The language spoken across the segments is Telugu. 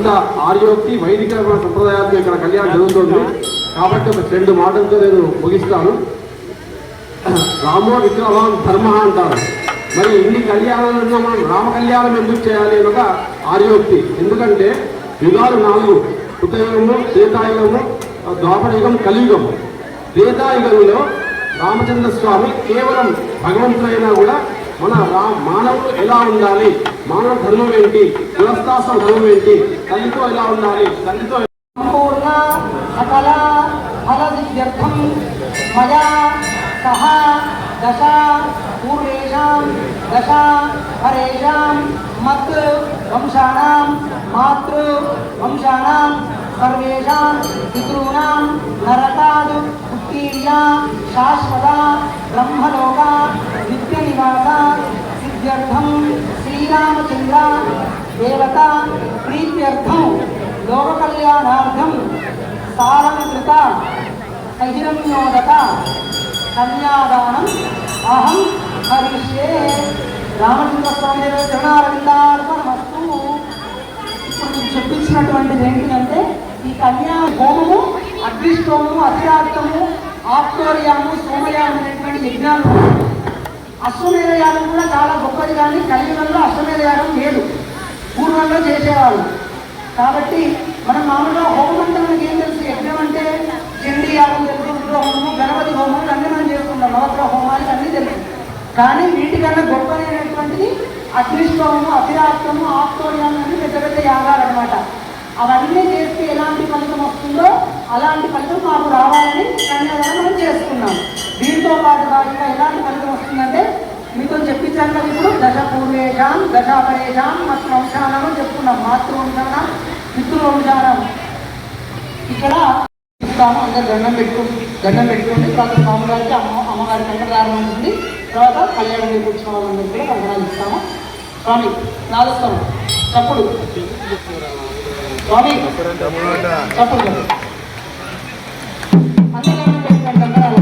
అంత ఆర్యోక్తి వైదిక సంప్రదాయాలతో ఇక్కడ కళ్యాణం జరుగుతుంది. కాబట్టి ఒక 2 మాటలతో నేను ముగిస్తాను. రామో విగ్రహం ధర్మ అంటారు. మరి ఇన్ని కళ్యాణాలను మనం రామ కళ్యాణం ఎందుకు చేయాలి అని ఒక ఆర్యోక్తి. ఎందుకంటే యుగాలు 4: కృతయుగము, త్రేతాయుగము, ద్వాపరయుగం, కలియుగం. త్రేతాయుగంలో రామచంద్ర స్వామి కేవలం భగవంతుడైనా కూడా మన మానవుడు ఎలా ఉండాలి, మానవ ధర్మం ఏంటి, కులస్థాశ్రమ ధర్మం ఏంటి, తల్లితో ఎలా ఉండాలి, తల్లితో సంపూర్ణ సకల ఫలసిద్ధ్యర్థం మయా సహ దశ పూర్వేషాం దశ హరేషాం మత్ వంశానాం మాతృ వంశానాం సర్వేషాం పితॄణాం నరకాద్ ఉత్తీర్య శాశ్వత బ్రహ్మలోక నిత్య నివాస సిద్ధ్యర్థం శ్రీరామచంద్ర దేవత ప్రీత్యర్థం లోక కళ్యాణార్థం సాలంకృత సహిరంయోదక కన్యాదానం అహం హరిష్యే. రామచంద్ర స్వామి చరణారవిందార్పణమస్తు. ఇప్పుడు మీకు చెప్పించినటువంటిది ఏంటంటే ఈ కన్యా హోమము, అగ్నిష్టోమము, అతిరాక్తము, ఆప్తోర్యాము, సోమయాము అనేటువంటి యజ్ఞాలు. అశ్వమేధ యాగం కూడా చాలా గొప్పది, కానీ కలియుగంలో అశ్వమేధ యాగం లేదు, పూర్వంలో చేసేవాళ్ళు. కాబట్టి మనం మామూలుగా హోమం అంటే మనకి ఏం తెలుసు? యజ్ఞం అంటే చండీ యాగం తెలుసు, రుద్ర హోమము, గణపతి హోమం అన్నీ మనం చేసుకుంటాం, నవగ్రహ హోమాలు అన్నీ తెలుసు. కానీ వీటికన్నా గొప్పదైనటువంటిది అగ్నిష్టోమము, అతిరాక్తము, ఆప్తోర్యాము అన్ని పెద్ద పెద్ద యాగాలు అనమాట. అవన్నీ చేస్తే ఎలాంటి ఫలితం వస్తుందో అలాంటి ఫలితం మాకు రావాలని కన్యాదానం మనం చేసుకున్నాం. దీంతో పాటుగా ఇంకా ఎలాంటి ఫలితం వస్తుందంటే మీతో చెప్పించాను కదా, ఇప్పుడు దశ పూర్వేషాం దశ పరేషాం మత్ వంశానం అని చెప్పుకున్నాం. మాతృవంశానం, పితృవంశానం. ఇక్కడ ఇస్తాము. అందరు దండం పెట్టుకోండి. తర్వాత స్వామివారికి అమ్మగారి కంకణదారం ఉంటుంది. తర్వాత కళ్యాణం మీద కూర్చున్న వాళ్ళందరికీ కూడా కంకణాలు ఇస్తాము. స్వామి నాలుస్తాము చప్పుడు, స్వామి చప్పుడు అందరం పెట్టుకోండి కంకణాలు.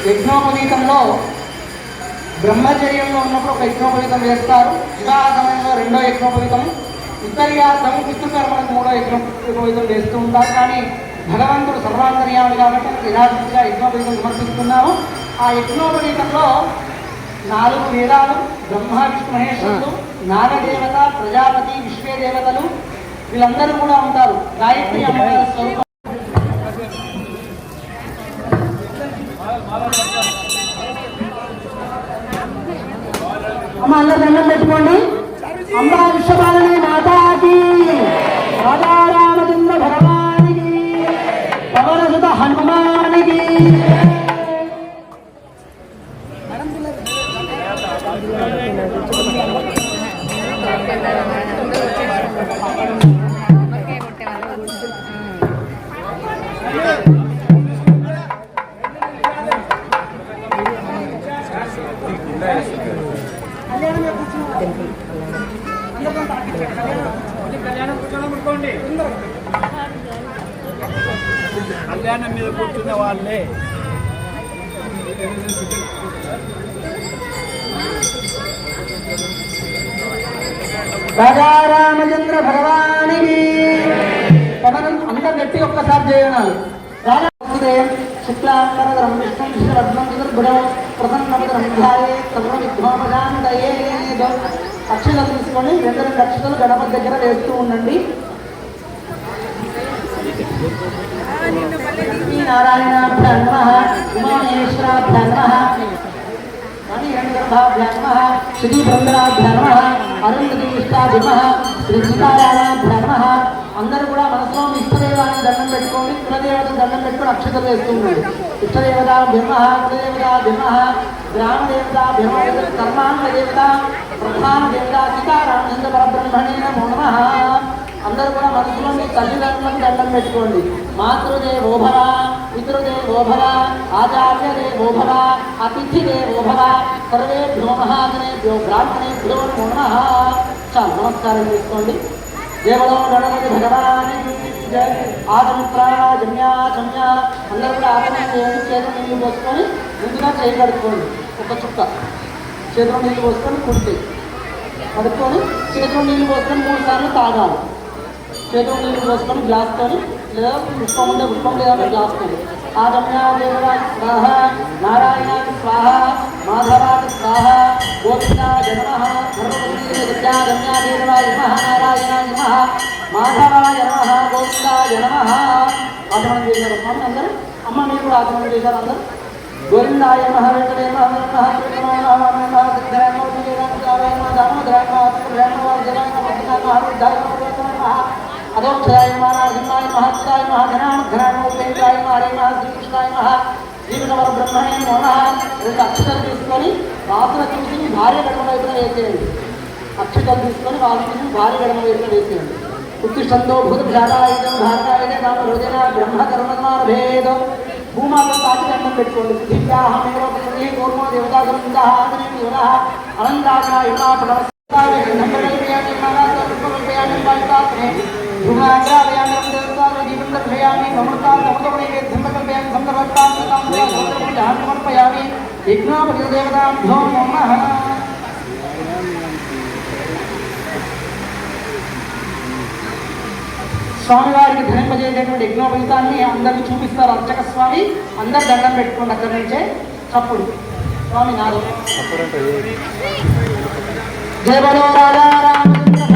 యజ్ఞోపవీతంలో బ్రహ్మచర్యంలో ఉన్నప్పుడు ఒక యజ్ఞోపవీతం వేస్తారు. వివాహ సమయంలో 2వ యజ్ఞోపవీతం, ఉత్తర్యార్థం పితృకర్మలకు 3వ యజ్ఞోపవీతం వేస్తూ ఉంటారు. కానీ భగవంతుడు సర్వాంతర్యామి కాబట్టి యథార్థంగా యజ్ఞోపవీతం సమర్పిస్తున్నాము. ఆ యజ్ఞోపవీతంలో 4 వేదాలు, బ్రహ్మ విష్ణు మహేశ్వరుడు, నాగదేవత, ప్రజాపతి, విశ్వే దేవతలు వీళ్ళందరూ కూడా ఉంటారు. గాయత్రి అమ్మవారి స్వరూపం. అమ్మ అందరూ దండం పెట్టుకోండి. అమ్మ విశ్వపాలని మాతాకి, రాధా రామచంద్ర భగవానికి, పవనసుత హనుమానికి. కళ్యాణం మీద కూర్చున్న వాళ్ళే రాజా రామచంద్ర భగవానికి. పవనం అందరు గట్టి ఒక్కసారి చేయాలి. రాజా శుక్లాంబరం విష్ణు విష్ణురత్నం చతుర్భుజం ప్రసన్నపదం ధ్యాయే సర్వవిఘ్నోపశాంతయే. అక్షతలు తీసుకొని 2 అక్షతలు గణపతి దగ్గర వేస్తూ ఉండండి. నారాయణాభ్యాం నమః ఉమామహేశ్వరాభ్యాం నమః మణిరంగర్భాభ్యాం నమః శ్రీ బృందరాభ్యాం నమః అరుంధతిష్టాభ్యాం నమః శ్రీ సీతారామాభ్యాం నమః. అందరూ కూడా మనసులో ఇష్టదేవాన్ని దండం పెట్టుకోండి, కులదేవత దండం పెట్టుకొని అక్షతలు వేస్తుండండి. ఇష్టదేవత బ్రహ్మ, కులదేవత బ్రహ్మ, గ్రామదేవత బ్రహ్మ, కర్మాంగ దేవత, ప్రధాన దేవత సీతారామచంద్ర పరబ్రహ్మణే నమో నమః. అందరూ కూడా మనసులో మీ తల్లిదండ్రులకు దండం పెట్టుకోండి. మాతృదేవోభవ, పితృదేవోభవ, ఆచార్యదేవోభవ, అతిథిదేవోభవ, సర్వేభ్యో మహాజనేభ్యో బ్రాహ్మణేభ్యో నమో నమః. చాలు నమస్కారం చేసుకోండి. దేవలో గణపతి భగవానికి జై. ఆచమిత్రాజమ్యా చమ్య. అందరూ కూడా ఆచమనం చేయండి. చేతులు నీళ్ళు పోసుకొని ముందుగా చేయి కడుక్కోండి. ఒక చుక్క చేతులు నీళ్ళు పోసుకొని కుడితే కడుక్కొని చేతులు నీళ్ళు పోసుకొని 3 సార్లు తాగాలి. చేతులు నీళ్ళు పోసుకొని గ్లాస్తోని లేదా పుష్పం ఉంటే పుష్పం లేదా గ్లాస్తోని. ఆచమ్యా దేవరాజ స్వాహ, నారాయణ స్వాహ, మాధవాజ స్వాహ, గోవిందాయ నమః, సర్వదేవత్యాగమ్యా దేవరాజ నమః, నారాయణాయ నమః, మాధవాయ నమః, గోవిందాయ నమః. ఆచమనం చేశారు స్వామి అందరూ. అమ్మ మీరు కూడా ఆచమనం చేశారు అందరూ. గోవిందాయ నమః, వెంకటే నమః, సిద్ధరాయ నమః, సిద్ధరాయ నమః, దామోదరాయ నమః, జరాయ నమః, అదోక్షరాయ నమః, నరసింహాయ నమః, అచ్యుతాయ నమః, ఘనాయ నమః, ఉపేంద్రాయ నమః, హరే నమః, శ్రీకృష్ణాయ నమః, జీవనవర బ్రహ్మణే నమః. 2 అక్షతలు తీసుకొని వాసన చూసి భార్య గడమ వైపున వేసేయండి. అక్షతలు తీసుకొని వాసన చూసి భార్య గడమ వైపున వేసేయండి. ఉత్తిష్టంతో భూతభ్యాగాయుధం భాగాయుధ నామ హృదయ బ్రహ్మ కర్మభేదం. భూమాత తాకి దండం పెట్టుకోండి. పృథివ్యాహమేవ పృథివీ కూర్మో దేవతా గోవిందః ఆదరేమి యువః అనంతాగ్రా యువః స్వామివారికి ధరింపజేసేటువంటి యజ్ఞోపయుతాన్ని అందరికీ చూపిస్తారు అర్చక స్వామి. అందరు దండం పెట్టుకోండి. అక్కడి నుంచే చప్పుడు స్వామి నాదు. జయ బలో రాజా రామచంద్ర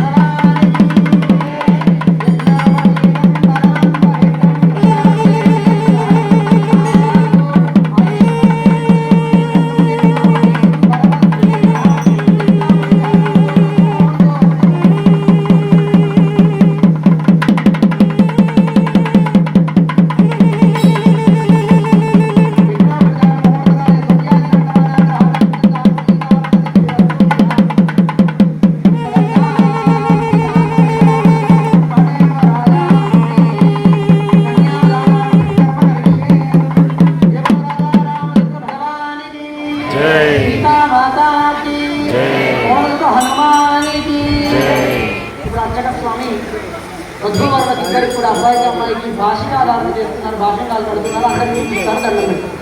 వధూవరులకిద్దరికి కూడా అబ్బాయికి అమ్మాయికి భాషణాలు చేస్తున్నారు, భాషణాలు పడుతున్నారు. అందరికీ చూపిస్తారు. దండం పెట్టారు.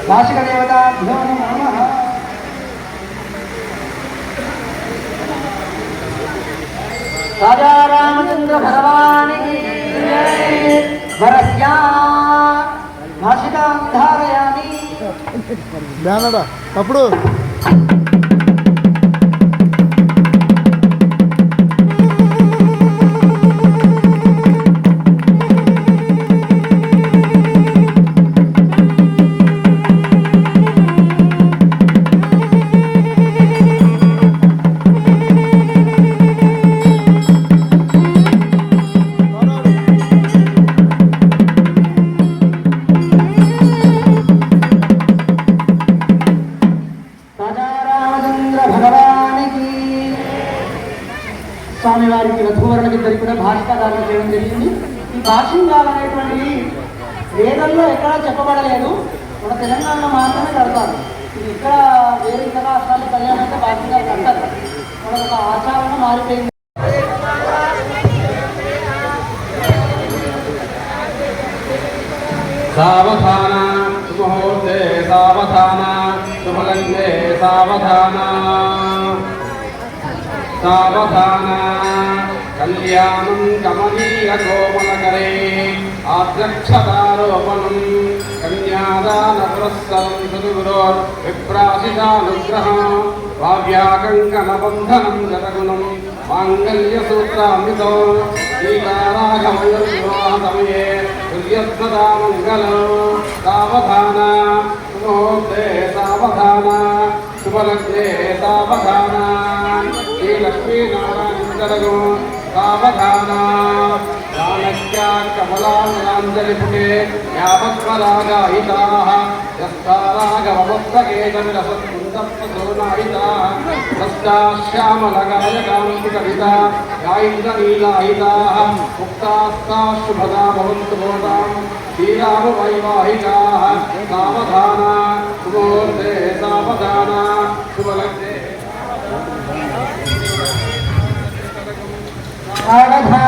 భాషిక దేవత రాజా రామచంద్ర భగవానికి వరస్యా భాషికాం ధారయామి. బ్యానడా అప్పుడు స్వామివారికి వధూవరులకిద్దరికి కూడా భాషికాధారణ చేయడం జరిగింది. ఈ భాషికాలు అనేటువంటివి వేదంలో ఎక్కడా చెప్పబడలేదు. మన తెలంగాణలో మాత్రమే కడతారు. ఇది ఇక్కడ వేరే ఇతర రాష్ట్రాల్లో కళ్యాణం అయితే భాషికాలు కడతారు. మన ఒక ఆచారంగా మారిపోయింది. సావధాన ముహూర్తే సావధాన శుభలగ్నే సావధాన సావధాన కళ్యాణం కమనీయ కోమలకరే ఆద్రక్షతారోపణం కన్యాదాన పురస్సరం సద్గురో విప్రాసితానుగ్రహం వావ్యాకంకణబంధనం గతగుణం మాంగళ్యసూత్రామృతం సీతారాఘవయోర్వివాహసమయే హృదయస్మదా మంగళం సావధాన శుభోక్తే సావధాన శుభలగ్నే సావధాన శ్రీ లక్ష్మీనారాయణగో సావధాన చాణక్యా కమలాంజలిపుటే యావత్పరాగాహితాః యస్తారాగవమస్తకేతమిరసత్కుందప్రసోనాహితాః సష్టాశ్యామలగాయకాంతికవితా గాయింద్రనీలాహితాః ముక్తాస్తాः శుభదా భవంతు భవతాం శ్రీరామవైవాహికాः సావధాన శుభోర్తే సావధాన శుభలగ్నే సావధాన